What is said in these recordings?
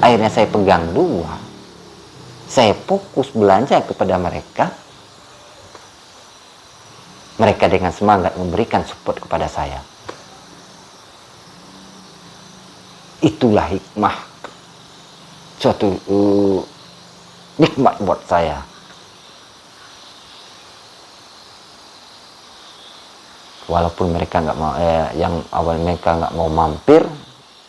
Akhirnya saya pegang dua, saya fokus belanja kepada mereka. Mereka dengan semangat memberikan support kepada saya. Itulah hikmah, suatu nikmat buat saya. Walaupun mereka nggak mau, yang awal mereka nggak mau mampir,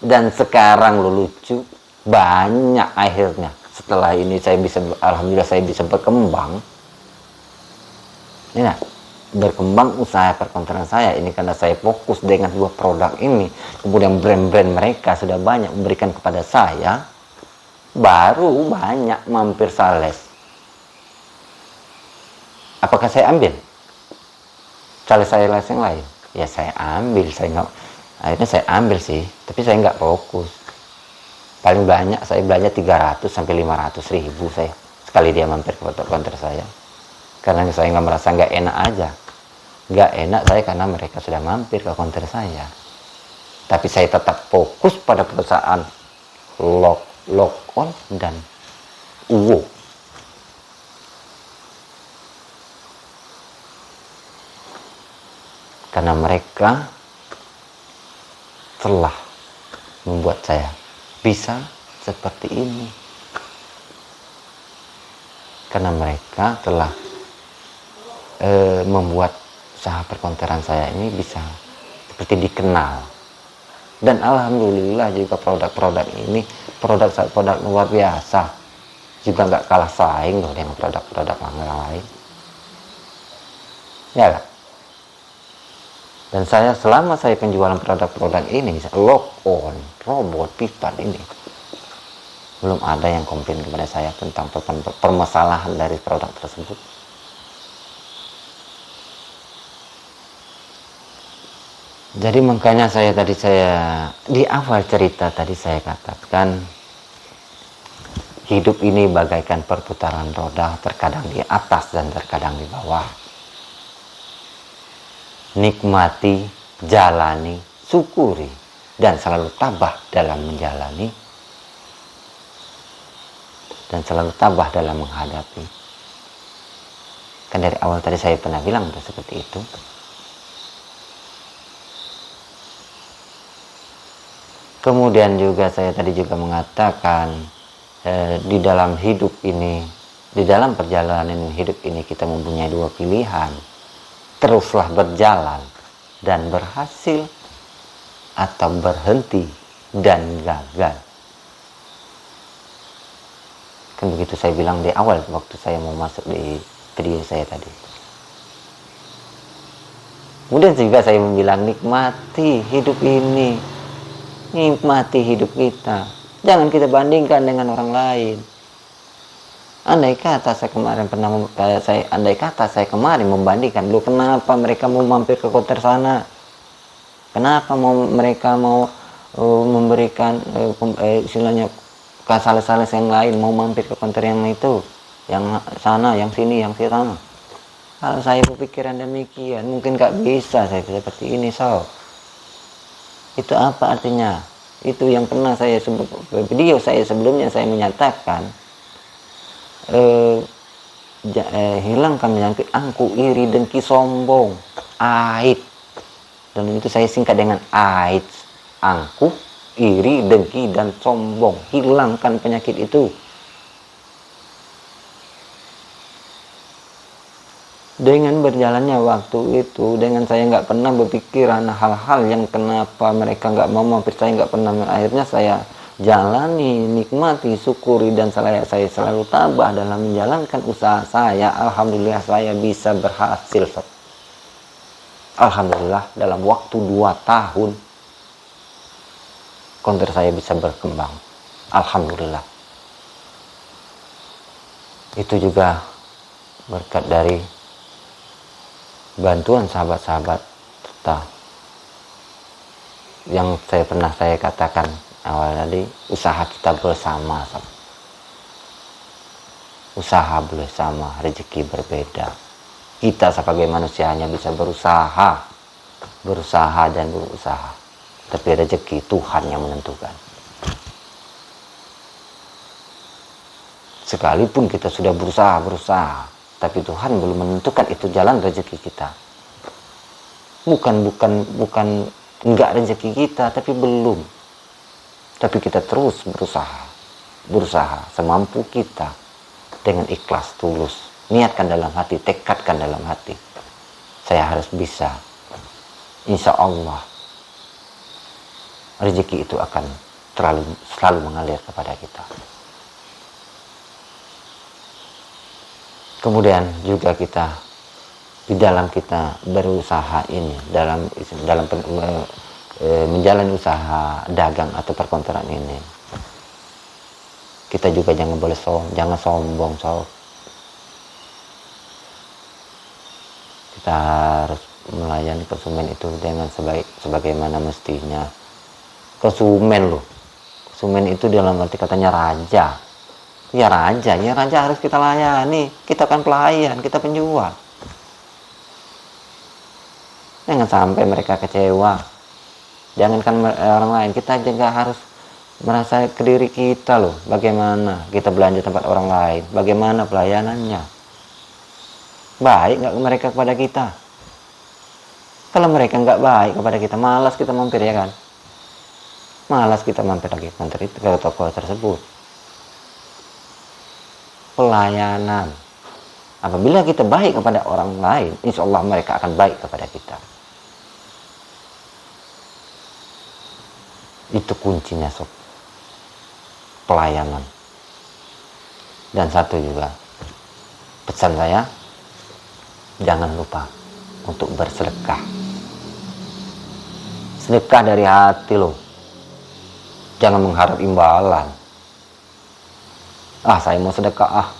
dan sekarang lo lucu, banyak akhirnya. Setelah ini saya bisa, alhamdulillah saya bisa berkembang. Ini berkembang usaha perkonteran saya ini karena saya fokus dengan dua produk ini. Kemudian brand-brand mereka sudah banyak memberikan kepada saya, baru banyak mampir sales. Apakah saya ambil sales saya yang lain? Ya saya ambil, akhirnya saya ambil sih, tapi saya nggak fokus. Paling banyak saya belanja 300 sampai 500 ribu saya sekali dia mampir ke konter saya, karena saya nggak merasa nggak enak aja. Nggak enak saya karena mereka sudah mampir ke konter saya, tapi saya tetap fokus pada perusahaan lock on dan UWO. Karena mereka telah membuat saya bisa seperti ini. Karena mereka telah membuat usaha perkonteran saya ini bisa seperti dikenal. Dan alhamdulillah juga produk-produk ini produk luar biasa, juga nggak kalah saing loh dengan produk-produk yang lain. Ya lah. Dan saya selama saya penjualan produk-produk ini, lock on, robot, pipa ini, belum ada yang komplain kepada saya tentang permasalahan dari produk tersebut. Jadi makanya saya di awal cerita tadi saya katakan, hidup ini bagaikan perputaran roda, terkadang di atas dan terkadang di bawah. Nikmati, jalani, syukuri, dan selalu tabah dalam menjalani, dan selalu tabah dalam menghadapi. Kan dari awal tadi saya pernah bilang seperti itu. Kemudian juga saya tadi juga mengatakan, di dalam hidup ini, di dalam perjalanan hidup ini kita mempunyai dua pilihan. Teruslah berjalan dan berhasil, atau berhenti dan gagal. Kan begitu saya bilang di awal waktu saya mau masuk di video saya tadi. Kemudian juga saya bilang, nikmati hidup ini, nikmati hidup kita, jangan kita bandingkan dengan orang lain. Andai kata saya kemarin membandingkan, lu kenapa mereka mau mampir ke konter sana? Kenapa mereka mau memberikan istilahnya sales-sales yang lain, mau mampir ke konter yang itu, yang sana, yang sini, yang sana? Kalau saya berpikiran demikian, mungkin gak bisa saya seperti ini, Itu apa artinya? Itu yang pernah saya video saya sebelumnya saya menyatakan, hilangkan penyakit angku, iri, dengki, sombong, aid. Dan itu saya singkat dengan aid. Angku, iri, dengki, dan sombong. Hilangkan penyakit itu. Dengan berjalannya waktu itu, dengan saya nggak pernah berpikiran hal-hal yang kenapa mereka nggak mau mampir, saya nggak pernah. Akhirnya saya jalani, nikmati, syukuri, dan saya selalu tabah dalam menjalankan usaha saya. Alhamdulillah saya bisa berhasil. Alhamdulillah dalam waktu 2 tahun konter saya bisa berkembang. Alhamdulillah. Itu juga berkat dari bantuan sahabat-sahabat serta yang pernah saya katakan awal tadi, usaha kita bersama. Usaha bersama, rezeki berbeda. Kita sebagai manusia hanya bisa berusaha dan berusaha, tapi rezeki Tuhan yang menentukan. Sekalipun kita sudah berusaha, tapi Tuhan belum menentukan itu jalan rezeki kita. Bukan enggak rezeki kita, tapi belum. Tapi kita terus berusaha semampu kita dengan ikhlas, tulus. Niatkan dalam hati, tekadkan dalam hati. Saya harus bisa. Insya Allah rezeki itu akan selalu mengalir kepada kita. Kemudian juga kita di dalam kita berusaha ini, dalam menjalani usaha dagang atau perkantoran ini, kita juga jangan sombong. Kita harus melayani konsumen itu dengan sebagaimana mestinya. Konsumen itu dalam arti katanya raja. Ya raja harus kita layani. Kita kan pelayan, kita penjual. Jangan sampai mereka kecewa. Jangankan orang lain, kita juga harus merasa ke diri kita loh. Bagaimana kita belanja tempat orang lain, bagaimana pelayanannya. Baik nggak mereka kepada kita? Kalau mereka nggak baik kepada kita, malas kita mampir, ya kan? Malas kita mampir lagi itu ke toko tersebut. Pelayanan. Apabila kita baik kepada orang lain, insya Allah mereka akan baik kepada kita. Itu kuncinya, sob. Pelayanan. Dan satu juga, pesan saya, jangan lupa untuk bersedekah. Sedekah dari hati loh. Jangan mengharap imbalan. Saya mau sedekah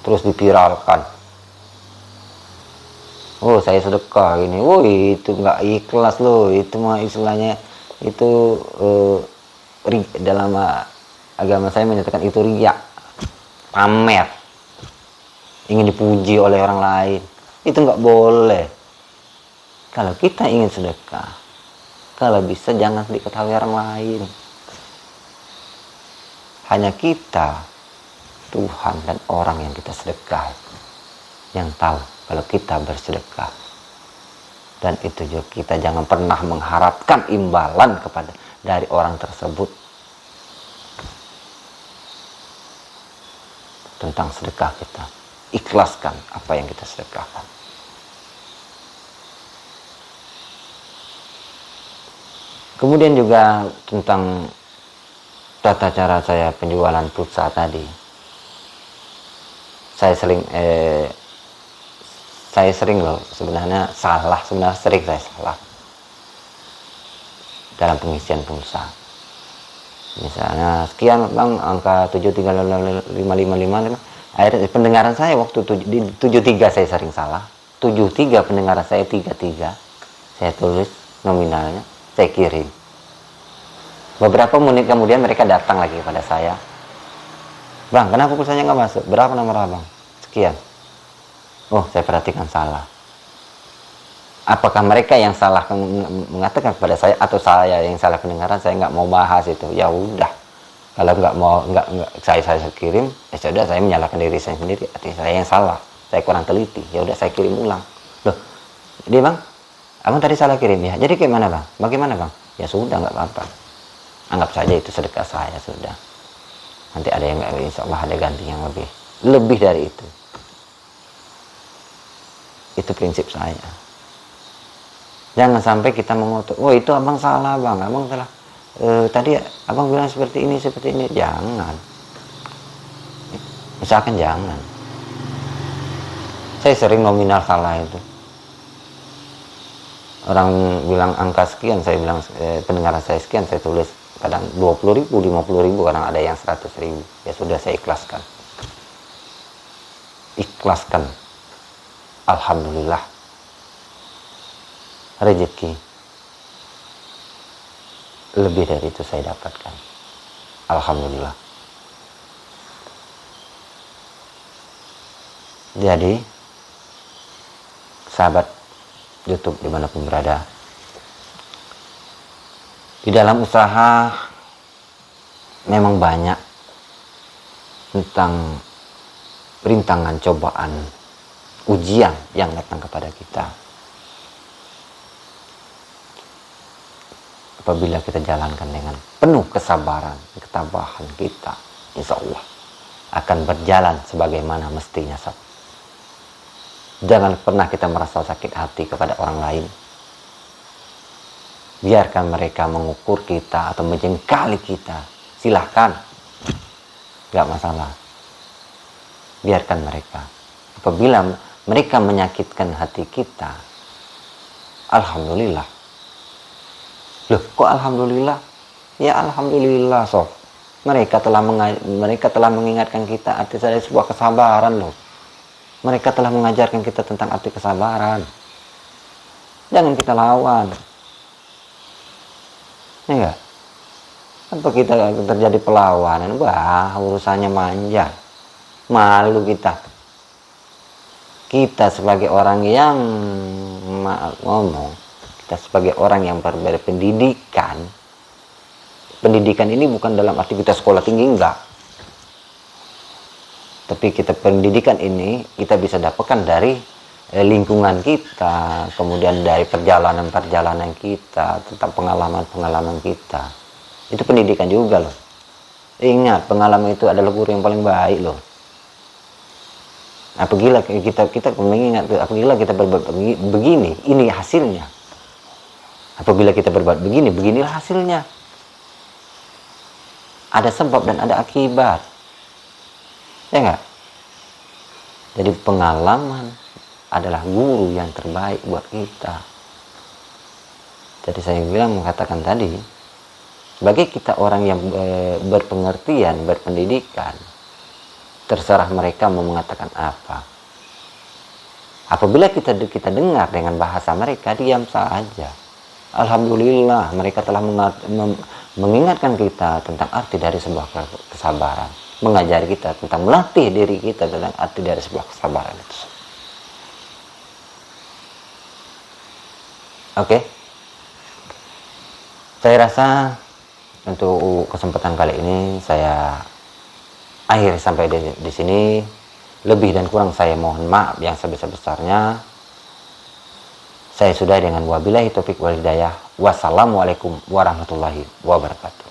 terus dipiralkan. Saya sedekah ini. Itu nggak ikhlas loh. Itu mah istilahnya itu dalam agama saya menyatakan itu riya, pamer, ingin dipuji oleh orang lain. Itu nggak boleh. Kalau kita ingin sedekah, kalau bisa jangan diketahui orang lain. Hanya kita, Tuhan dan orang yang kita sedekah yang tahu kalau kita bersedekah. Dan itu juga kita jangan pernah mengharapkan imbalan dari orang tersebut tentang sedekah kita. Ikhlaskan apa yang kita sedekahkan. Kemudian juga tentang tata cara saya penjualan pulsa tadi. Saya sering loh sebenarnya sering saya salah dalam pengisian pulsa. Misalnya sekian bang, angka 735555, akhirnya pendengaran saya waktu di 73 saya sering salah. 73 pendengaran saya 33. Saya tulis nominalnya, saya kirim. Beberapa menit kemudian mereka datang lagi kepada saya. Bang, kenapa pulsanya nggak masuk? Berapa nomor abang? Sekian. Saya perhatikan salah. Apakah mereka yang salah mengatakan kepada saya atau saya yang salah pendengaran? Saya nggak mau bahas itu. Ya udah. Kalau nggak saya kirim, sudah saya menyalahkan diri saya sendiri. Artinya saya yang salah. Saya kurang teliti. Ya udah saya kirim ulang. Loh, ini bang, abang tadi salah kirim ya. Jadi gimana bang? Bagaimana bang? Ya sudah, nggak apa-apa. Anggap saja itu sedekah saya, sudah. Nanti ada yang nggak, insya Allah ada ganti yang lebih dari itu. Itu prinsip saya. Jangan sampai kita mengutuk, itu abang salah bang, abang salah. Tadi abang bilang seperti ini. Jangan. Misalkan jangan. Saya sering nominal salah itu. Orang bilang angka sekian, saya bilang pendengaran saya sekian, saya tulis kadang 20.000, 50.000, kadang ada yang 100.000. Ya sudah, saya ikhlaskan. Alhamdulillah, rezeki lebih dari itu saya dapatkan. Alhamdulillah. Jadi sahabat YouTube dimanapun berada, di dalam usaha memang banyak tentang rintangan, cobaan, ujian yang datang kepada kita. Apabila kita jalankan dengan penuh kesabaran, ketabahan kita, insya Allah akan berjalan sebagaimana mestinya. Jangan pernah kita merasa sakit hati kepada orang lain. Biarkan mereka mengukur kita atau menjengkali kita, silahkan, gak masalah. Biarkan mereka. Apabila mereka menyakitkan hati kita, alhamdulillah. Loh, kok alhamdulillah? Ya alhamdulillah, sob. Mereka telah mengingatkan kita arti dari sebuah kesabaran, loh. Mereka telah mengajarkan kita tentang arti kesabaran. Jangan kita lawan. Ya enggak? Apa kita terjadi perlawanan? Wah, urusannya manja. Malu kita. Kita sebagai orang yang kita sebagai orang yang berpendidikan, pendidikan ini bukan dalam arti kita sekolah tinggi, enggak. Tapi kita pendidikan ini kita bisa dapatkan dari lingkungan kita, kemudian dari perjalanan kita, tentang pengalaman kita. Itu pendidikan juga loh. Ingat, pengalaman itu adalah guru yang paling baik loh. Apabila kita mengingat, apabila kita berbuat begini, ini hasilnya. Apabila kita berbuat begini, beginilah hasilnya. Ada sebab dan ada akibat. Ya enggak? Jadi pengalaman adalah guru yang terbaik buat kita. Jadi saya mengatakan tadi, sebagai kita orang yang berpengertian, berpendidikan, terserah mereka mau mengatakan apa. Apabila kita dengar dengan bahasa mereka, diam saja. Alhamdulillah, mereka telah mengingatkan kita tentang arti dari sebuah kesabaran, mengajari kita tentang melatih diri kita tentang arti dari sebuah kesabaran itu. Oke. Saya rasa untuk kesempatan kali ini saya akhiri sampai di sini. Lebih dan kurang saya mohon maaf yang sebesar-besarnya. Saya sudah dengan wabillahi taufik wal hidayah. Wassalamualaikum warahmatullahi wabarakatuh.